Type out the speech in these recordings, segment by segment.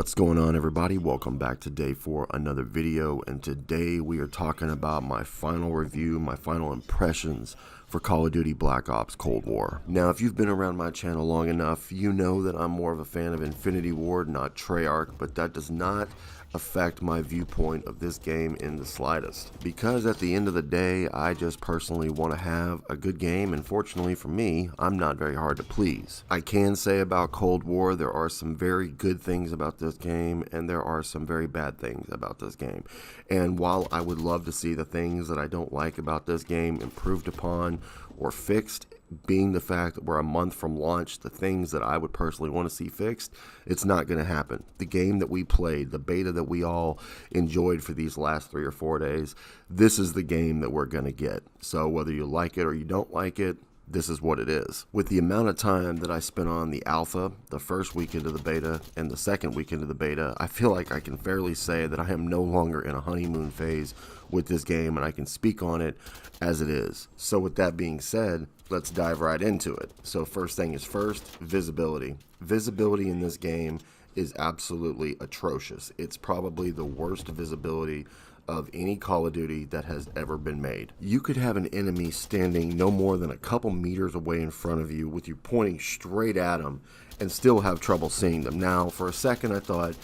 What's going on, everybody? Welcome back today for another video, and today we are talking about my final review, my final impressions for Call of Duty Black Ops Cold War. Now, if you've been around my channel long enough, you know that I'm more of a fan of Infinity Ward, not Treyarch, but that does not affect my viewpoint of this game in the slightest, because at the end of the day, I just personally want to have a good game, and fortunately for me, I'm not very hard to please. I can say about Cold War, there are some very good things about this game, and there are some very bad things about this game. And while I would love to see the things that I don't like about this game improved upon or fixed, being the fact that we're a month from launch, the things that I would personally want to see fixed, it's not going to happen. The game that we played, the beta that we all enjoyed for these last 3 or 4 days, this is the game that we're going to get. So whether you like it or you don't like it, this is what it is. With the amount of time that I spent on the alpha, the first weekend of the beta, and the second weekend of the beta, I feel like I can fairly say that I am no longer in a honeymoon phase with this game, and I can speak on it as it is. So with that being said, let's dive right into it. So first thing is first, visibility. Visibility in this game is absolutely atrocious. It's probably the worst visibility of any Call of Duty that has ever been made. You could have an enemy standing no more than a couple meters away in front of you with you pointing straight at them and still have trouble seeing them. Now, for a second I thought,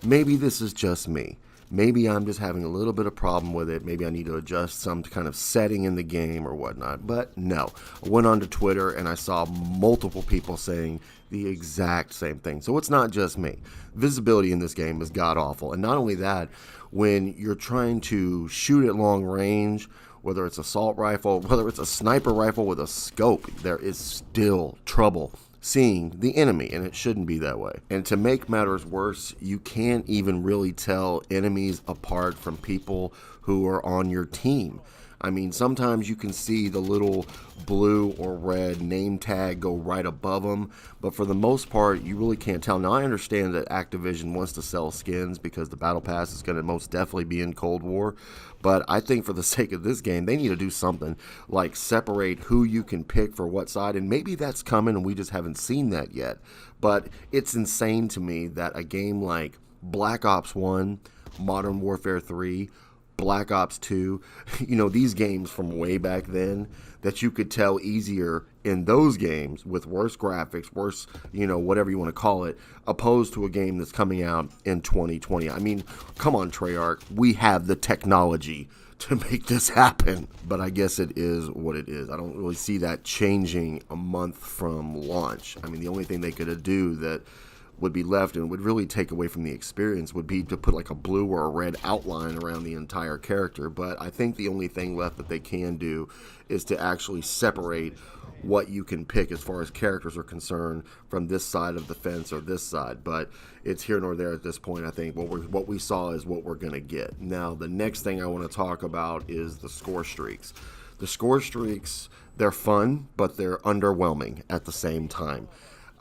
maybe this is just me. Maybe I'm just having a little bit of problem with it. Maybe I need to adjust some kind of setting in the game or whatnot. But no, I went onto Twitter and I saw multiple people saying the exact same thing. So it's not just me. Visibility in this game is god-awful. And not only that, when you're trying to shoot at long range, whether it's assault rifle, whether it's a sniper rifle with a scope, there is still trouble seeing the enemy, and it shouldn't be that way. And to make matters worse, you can't even really tell enemies apart from people who are on your team. I mean, sometimes you can see the little blue or red name tag go right above them, but for the most part, you really can't tell. Now, I understand that Activision wants to sell skins because the Battle Pass is going to most definitely be in Cold War, but I think for the sake of this game, they need to do something like separate who you can pick for what side, and maybe that's coming and we just haven't seen that yet. But it's insane to me that a game like Black Ops 1, Modern Warfare 3, Black Ops 2, you know, these games from way back then, that you could tell easier in those games with worse graphics, worse, you know, whatever you want to call it, opposed to a game that's coming out in 2020. I mean, come on, Treyarch, we have the technology to make this happen, but I guess it is what it is. I don't really see that changing a month from launch. I mean, the only thing they could do that would be left and would really take away from the experience would be to put like a blue or a red outline around the entire character. But I think the only thing left that they can do is to actually separate what you can pick as far as characters are concerned from this side of the fence or this side. But it's here nor there at this point. I think what we saw is what we're going to get. Now, the next thing I want to talk about is the score streaks. The score streaks, they're fun, but they're underwhelming at the same time.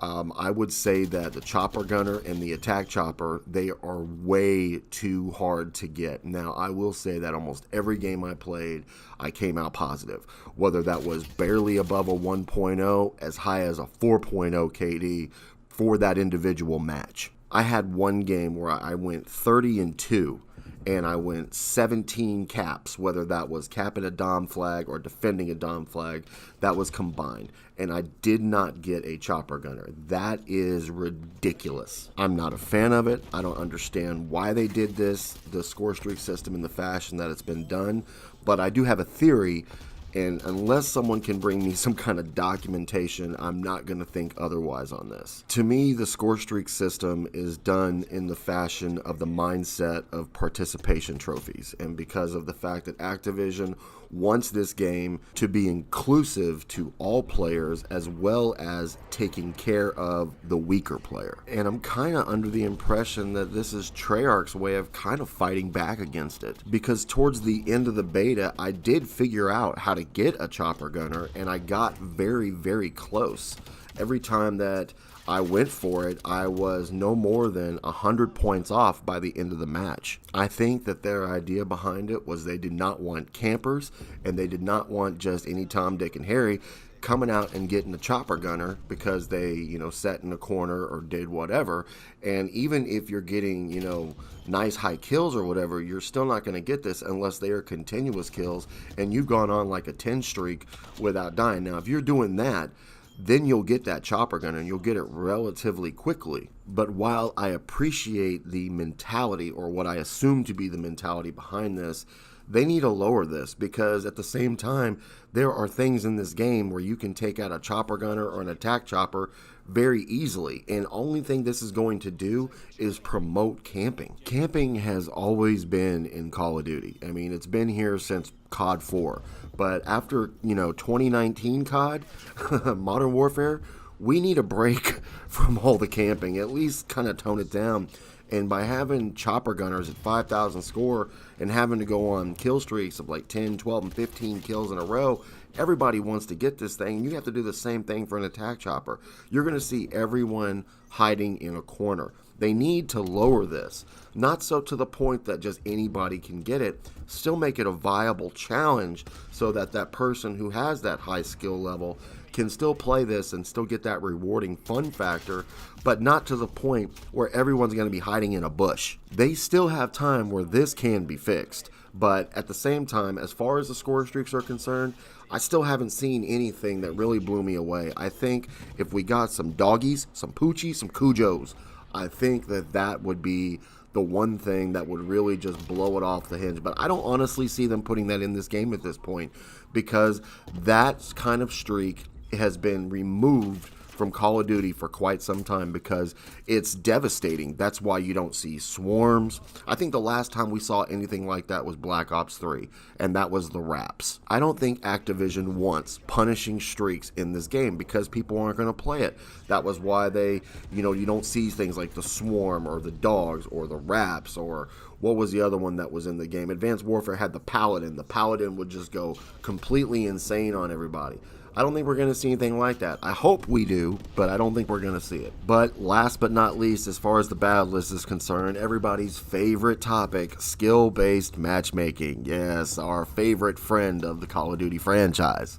I would say that the chopper gunner and the attack chopper, they are way too hard to get. Now, I will say that almost every game I played, I came out positive. Whether that was barely above a 1.0, as high as a 4.0 KD for that individual match. I had one game where I went 30-2. And I went 17 caps, whether that was capping a Dom flag or defending a Dom flag, that was combined. And I did not get a chopper gunner. That is ridiculous. I'm not a fan of it. I don't understand why they did this, the score streak system in the fashion that it's been done. But I do have a theory, and unless someone can bring me some kind of documentation, I'm not going to think otherwise on this. To me, the score streak system is done in the fashion of the mindset of participation trophies. And because of the fact that Activision wants this game to be inclusive to all players as well as taking care of the weaker player. And I'm kind of under the impression that this is Treyarch's way of kind of fighting back against it. Because towards the end of the beta, I did figure out how to get a chopper gunner, and I got very, very close. Every time that I went for it, I was no more than 100 points off by the end of the match. I think that their idea behind it was they did not want campers, and they did not want just any Tom, Dick, and Harry coming out and getting a chopper gunner because they, sat in a corner or did whatever. And even if you're getting, nice high kills or whatever, you're still not going to get this unless they are continuous kills and you've gone on like a 10 streak without dying. Now, if you're doing that, then you'll get that chopper gunner and you'll get it relatively quickly. But while I appreciate the mentality, or what I assume to be the mentality behind this, they need to lower this, because at the same time, there are things in this game where you can take out a chopper gunner or an attack chopper very easily. And only thing this is going to do is promote camping. Camping has always been in Call of Duty. I mean, it's been here since COD 4. But after, 2019 COD, Modern Warfare, we need a break from all the camping, at least kind of tone it down. And by having chopper gunners at 5,000 score and having to go on kill streaks of like 10, 12, and 15 kills in a row, everybody wants to get this thing. You have to do the same thing for an attack chopper. You're going to see everyone hiding in a corner. They need to lower this. Not so to the point that just anybody can get it. Still make it a viable challenge so that that person who has that high skill level can still play this and still get that rewarding fun factor, but not to the point where everyone's going to be hiding in a bush. They still have time where this can be fixed, but at the same time, as far as the score streaks are concerned, I still haven't seen anything that really blew me away. I think if we got some doggies, some poochies, some cujos, I think that would be the one thing that would really just blow it off the hinge. But I don't honestly see them putting that in this game at this point, because that kind of streak has been removed from Call of Duty for quite some time because it's devastating. That's why you don't see swarms. I think the last time we saw anything like that was Black Ops 3, and that was the wraps. I don't think Activision wants punishing streaks in this game because people aren't going to play it. That was why they, you don't see things like the swarm or the dogs or the wraps, or what was the other one that was in the game? Advanced Warfare had the Paladin. The Paladin would just go completely insane on everybody. I don't think we're going to see anything like that. I hope we do, but I don't think we're going to see it. But last but not least, as far as the bad list is concerned, everybody's favorite topic, skill-based matchmaking. Yes, our favorite friend of the Call of Duty franchise.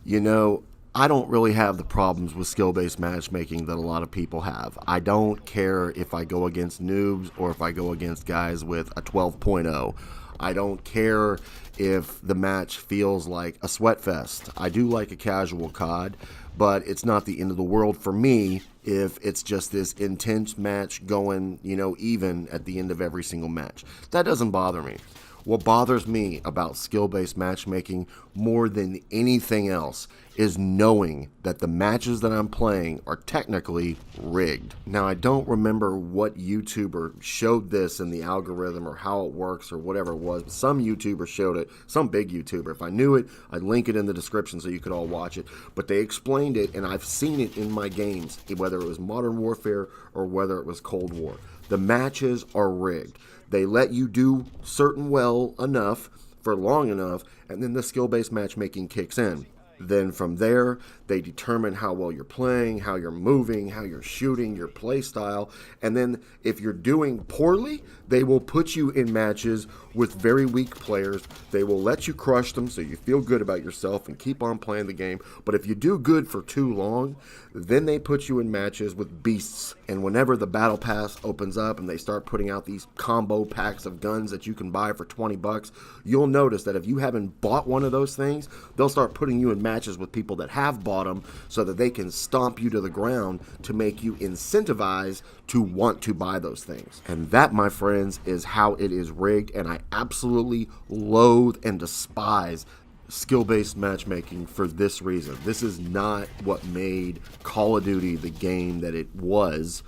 I don't really have the problems with skill-based matchmaking that a lot of people have. I don't care if I go against noobs or if I go against guys with a 12.0. I don't care if the match feels like a sweat fest. I do like a casual COD, but it's not the end of the world for me if it's just this intense match going, even at the end of every single match. That doesn't bother me. What bothers me about skill-based matchmaking more than anything else is knowing that the matches that I'm playing are technically rigged. Now, I don't remember what YouTuber showed this in the algorithm or how it works or whatever it was, but some YouTuber showed it, some big YouTuber. If I knew it, I'd link it in the description so you could all watch it. But they explained it, and I've seen it in my games, whether it was Modern Warfare or whether it was Cold War. The matches are rigged. They let you do certain well enough for long enough, and then the skill-based matchmaking kicks in. Then from there, they determine how well you're playing, how you're moving, how you're shooting, your play style. And then if you're doing poorly, they will put you in matches with very weak players. They will let you crush them so you feel good about yourself and keep on playing the game. But if you do good for too long, then they put you in matches with beasts. And whenever the battle pass opens up and they start putting out these combo packs of guns that you can buy for $20, you'll notice that if you haven't bought one of those things, they'll start putting you in matches with people that have bought them so that they can stomp you to the ground to make you incentivized to want to buy those things. And that, my friends, is how it is rigged, and I absolutely loathe and despise skill-based matchmaking for this reason. This is not what made Call of Duty the game that it was,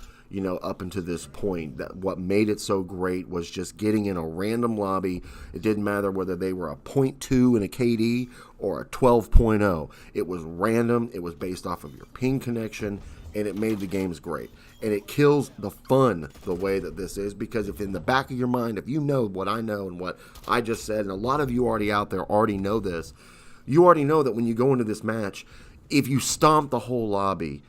up until this point. That what made it so great was just getting in a random lobby. It didn't matter whether they were a .2 in a KD or a 12.0. It was random. It was based off of your ping connection, and it made the games great. And it kills the fun the way that this is, because if in the back of your mind, if you know what I know and what I just said, and a lot of you already out there already know this, you already know that when you go into this match, if you stomp the whole lobby,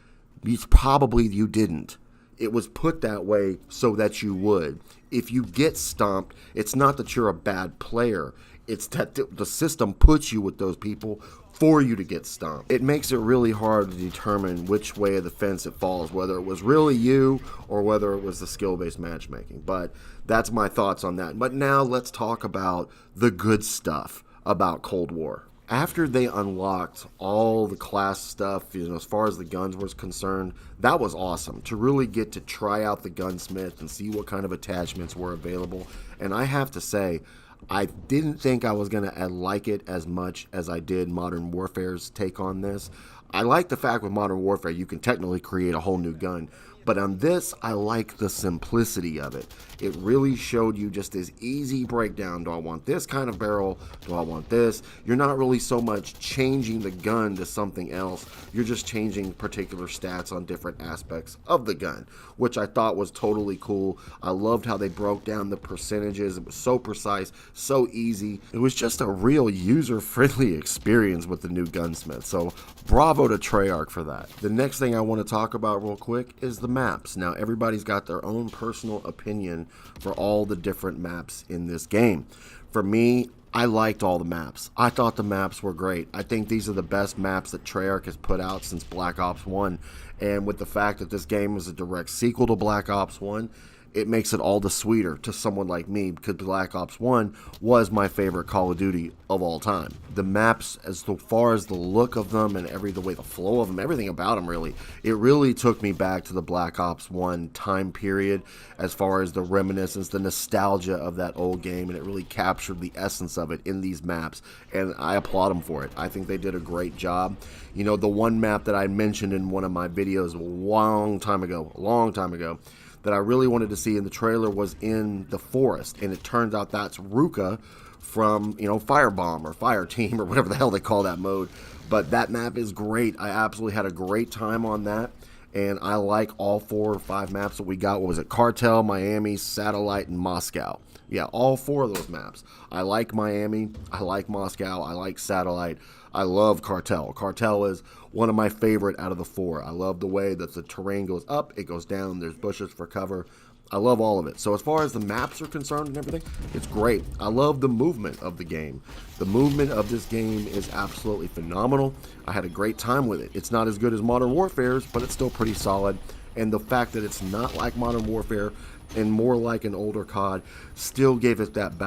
it's probably you didn't. It was put that way so that you would. If you get stomped, it's not that you're a bad player. It's that the system puts you with those people for you to get stomped. It makes it really hard to determine which way of the fence it falls, whether it was really you or whether it was the skill-based matchmaking. But that's my thoughts on that. But now let's talk about the good stuff about Cold War. After they unlocked all the class stuff, as far as the guns was concerned, that was awesome to really get to try out the Gunsmith and see what kind of attachments were available. And I have to say, I didn't think I was going to like it as much as I did Modern Warfare's take on this. I like the fact with Modern Warfare you can technically create a whole new gun, but on this I like the simplicity of it. It really showed you just this easy breakdown. Do I want this kind of barrel? Do I want this? You're not really so much changing the gun to something else. You're just changing particular stats on different aspects of the gun, which I thought was totally cool. I loved how they broke down the percentages. It was so precise, so easy. It was just a real user-friendly experience with the new Gunsmith. So bravo to Treyarch for that. The next thing I want to talk about real quick is the maps. Now everybody's got their own personal opinion for all the different maps in this game. For me, I liked all the maps. I thought the maps were great. I think these are the best maps that Treyarch has put out since Black Ops 1. And with the fact that this game is a direct sequel to Black Ops 1, it makes it all the sweeter to someone like me, because Black Ops 1 was my favorite Call of Duty of all time. The maps, as far as the look of them and the way the flow of them, everything about them really, it really took me back to the Black Ops 1 time period as far as the reminiscence, the nostalgia of that old game, and it really captured the essence of it in these maps, and I applaud them for it. I think they did a great job. The one map that I mentioned in one of my videos a long time ago, that I really wanted to see in the trailer was in the forest, and it turns out that's Ruka from Firebomb or Fire Team or whatever the hell they call that mode. But that map is great. I absolutely had a great time on that, and I like all 4 or 5 maps that we got. What was it? Cartel, Miami, Satellite, and Moscow. Yeah, all 4 of those maps. I like Miami, I like Moscow, I like Satellite, I love Cartel. Cartel is one of my favorite out of the 4. I love the way that the terrain goes up, it goes down, there's bushes for cover. I love all of it. So as far as the maps are concerned and everything, it's great. I love the movement of the game. The movement of this game is absolutely phenomenal. I had a great time with it. It's not as good as Modern Warfare's, but it's still pretty solid. And the fact that it's not like Modern Warfare and more like an older COD still gave it that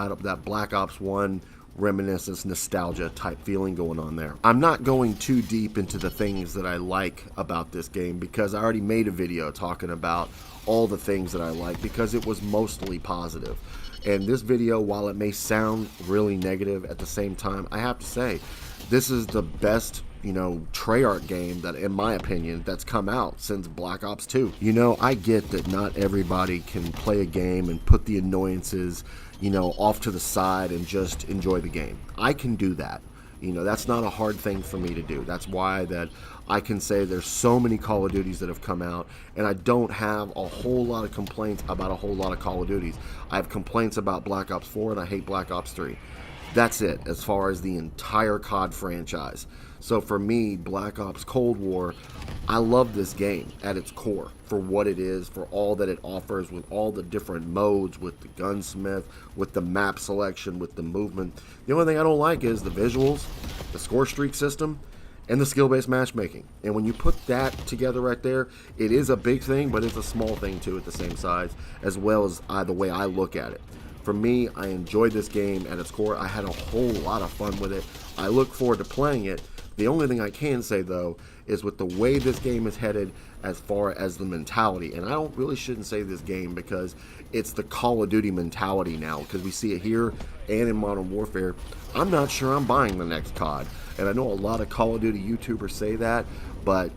Black Ops 1 reminiscence, nostalgia type feeling going on there. I'm not going too deep into the things that I like about this game, because I already made a video talking about all the things that I like, because it was mostly positive. And this video, while it may sound really negative, at the same time, I have to say, this is the best Treyarch game that, in my opinion, that's come out since Black Ops 2. I get that not everybody can play a game and put the annoyances, off to the side and just enjoy the game. I can do that. That's not a hard thing for me to do. That's why that I can say there's so many Call of Duties that have come out, and I don't have a whole lot of complaints about a whole lot of Call of Duties. I have complaints about Black Ops 4, and I hate Black Ops 3. That's it as far as the entire COD franchise. So for me, Black Ops Cold War, I love this game at its core for what it is, for all that it offers, with all the different modes, with the Gunsmith, with the map selection, with the movement. The only thing I don't like is the visuals, the Scorestreak system, and the skill-based matchmaking. And when you put that together right there, it is a big thing, but it's a small thing too at the same size, as well as the way I look at it. For me, I enjoyed this game at its core. I had a whole lot of fun with it. I look forward to playing it. The only thing I can say, though, is with the way this game is headed as far as the mentality, and I shouldn't say this game, because it's the Call of Duty mentality now, because we see it here and in Modern Warfare. I'm not sure I'm buying the next COD, and I know a lot of Call of Duty YouTubers say that, but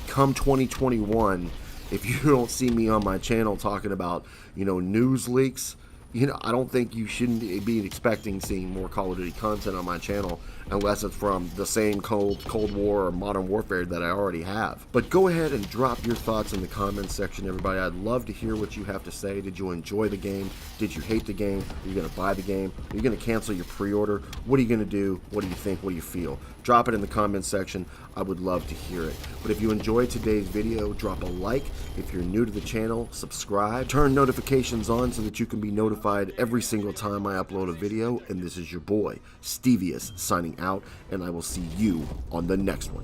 come 2021, if you don't see me on my channel talking about, news leaks, I don't think you shouldn't be expecting seeing more Call of Duty content on my channel unless it's from the same Cold War or Modern Warfare that I already have. But go ahead and drop your thoughts in the comments section, everybody. I'd love to hear what you have to say. Did you enjoy the game? Did you hate the game? Are you going to buy the game? Are you going to cancel your pre-order? What are you going to do? What do you think? What do you feel? Drop it in the comments section. I would love to hear it. But if you enjoyed today's video, drop a like. If you're new to the channel, subscribe. Turn notifications on so that you can be notified every single time I upload a video. And this is your boy, Stevious, signing out, and I will see you on the next one.